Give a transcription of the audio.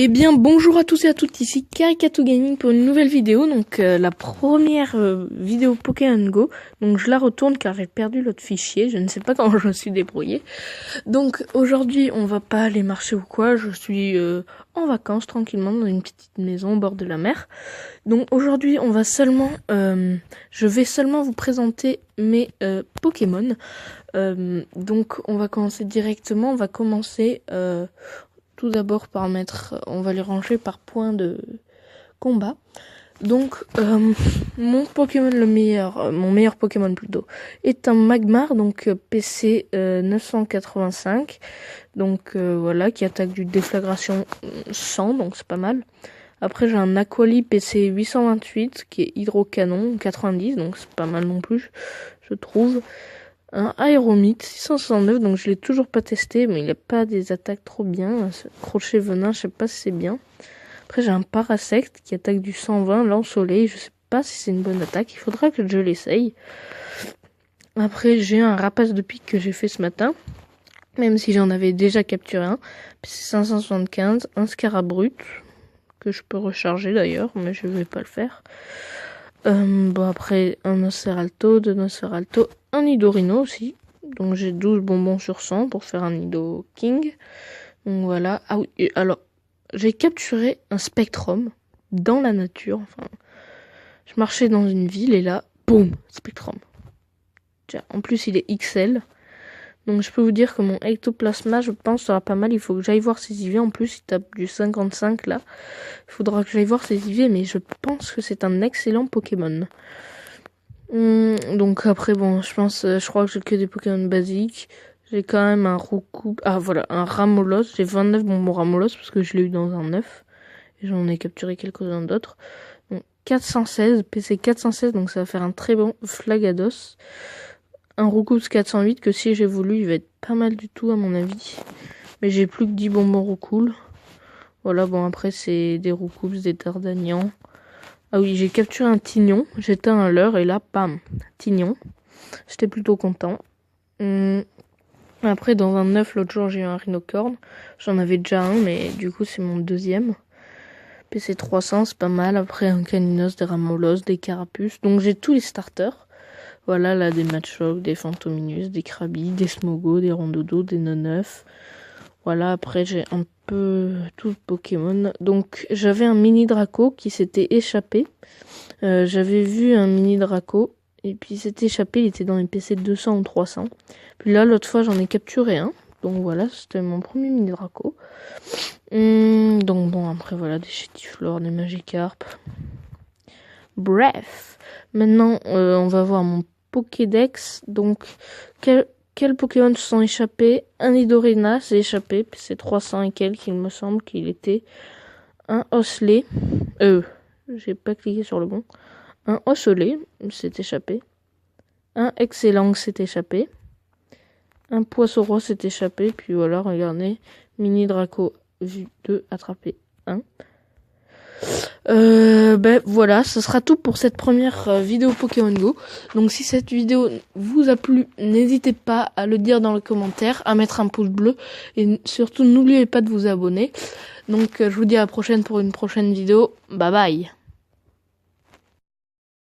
Eh bien bonjour à tous et à toutes, ici Caricato Gaming pour une nouvelle vidéo, donc la première vidéo Pokémon Go, donc je la retourne car j'ai perdu l'autre fichier, je ne sais pas comment je me suis débrouillé. Donc aujourd'hui on va pas aller marcher ou quoi, je suis en vacances tranquillement dans une petite maison au bord de la mer. Donc aujourd'hui on va seulement, je vais seulement vous présenter mes Pokémon. Donc on va commencer directement, on va commencer tout d'abord par on va les ranger par point de combat. Donc mon Pokémon mon meilleur Pokémon plutôt, est un Magmar, donc PC 985, donc voilà, qui attaque du déflagration 100, donc c'est pas mal. Après j'ai un Aquali PC 828 qui est hydrocanon 90, donc c'est pas mal non plus, je trouve. Un Aéromite 669, donc je l'ai toujours pas testé, mais il a pas des attaques trop bien. Ce crochet venin, je sais pas si c'est bien. Après j'ai un Parasect qui attaque du 120, lance-soleil, je sais pas si c'est une bonne attaque, il faudra que je l'essaye. Après j'ai un Rapace de pique que j'ai fait ce matin, même si j'en avais déjà capturé un. C'est 575, un Scarabrut, que je peux recharger d'ailleurs, mais je vais pas le faire. Bon après un Nosferalto, deux Nosferalto, un Nidorino aussi. Donc j'ai 12 bonbons sur 100 pour faire un Nido King. Donc voilà. Ah oui, alors j'ai capturé un Spectrum dans la nature. Enfin, je marchais dans une ville et là, boum, Spectrum. Tiens, en plus il est XL. Donc je peux vous dire que mon Ectoplasma, je pense, sera pas mal. Il faut que j'aille voir ses IV. En plus, il tape du 55 là. Il faudra que j'aille voir ses IV, mais je pense que c'est un excellent Pokémon. Donc après, bon, je crois que j'ai que des Pokémon basiques. J'ai quand même un Roucou. Ah voilà, un Ramolos. J'ai 29 bonbons Ramolos parce que je l'ai eu dans un 9. Et j'en ai capturé quelques-uns d'autres. Donc 416, PC 416, donc ça va faire un très bon Flagados. Un Roucoups 408 que si j'ai voulu, il va être pas mal du tout à mon avis. Mais j'ai plus que 10 bonbons Roucoule. Voilà, bon après c'est des Roucoups, des Tardanians. Ah oui, j'ai capturé un Tignon. J'étais un leurre et là, bam, Tignon. J'étais plutôt content. Après, dans un 9, l'autre jour, j'ai eu un Rhinocorn. J'en avais déjà un, mais du coup, c'est mon deuxième. PC 300, c'est pas mal. Après, un Caninos, des Ramolos, des Carapuces. Donc j'ai tous les starters. Voilà, là, des Machoke, des Phantominus, des Krabi, des Smogo, des Rondodo, des Noneuf. Voilà, après, j'ai un peu tout le Pokémon. Donc, j'avais un mini Draco qui s'était échappé. J'avais vu un mini Draco, et puis il s'était échappé, il était dans les PC 200 ou 300. Puis là, l'autre fois, j'en ai capturé un. Donc voilà, c'était mon premier mini Draco. Donc bon, après, voilà, des Chétiflores, des Magikarp. Bref, maintenant, on va voir mon Pokédex. Donc, quels Pokémon se sont échappés? Un Nidorina s'est échappé, c'est 300 et quelques, il me semble qu'il était. Un Osselet, j'ai pas cliqué sur le bon. Un Osselet s'est échappé. Un Excellang s'est échappé. Un Poisson s'est échappé, puis voilà, regardez. Mini Draco, vu 2, attrapé 1. Ben voilà, ce sera tout pour cette première vidéo Pokémon Go. Donc si cette vidéo vous a plu, n'hésitez pas à le dire dans les commentaires, à mettre un pouce bleu et surtout n'oubliez pas de vous abonner. Donc je vous dis à la prochaine pour une prochaine vidéo. Bye bye.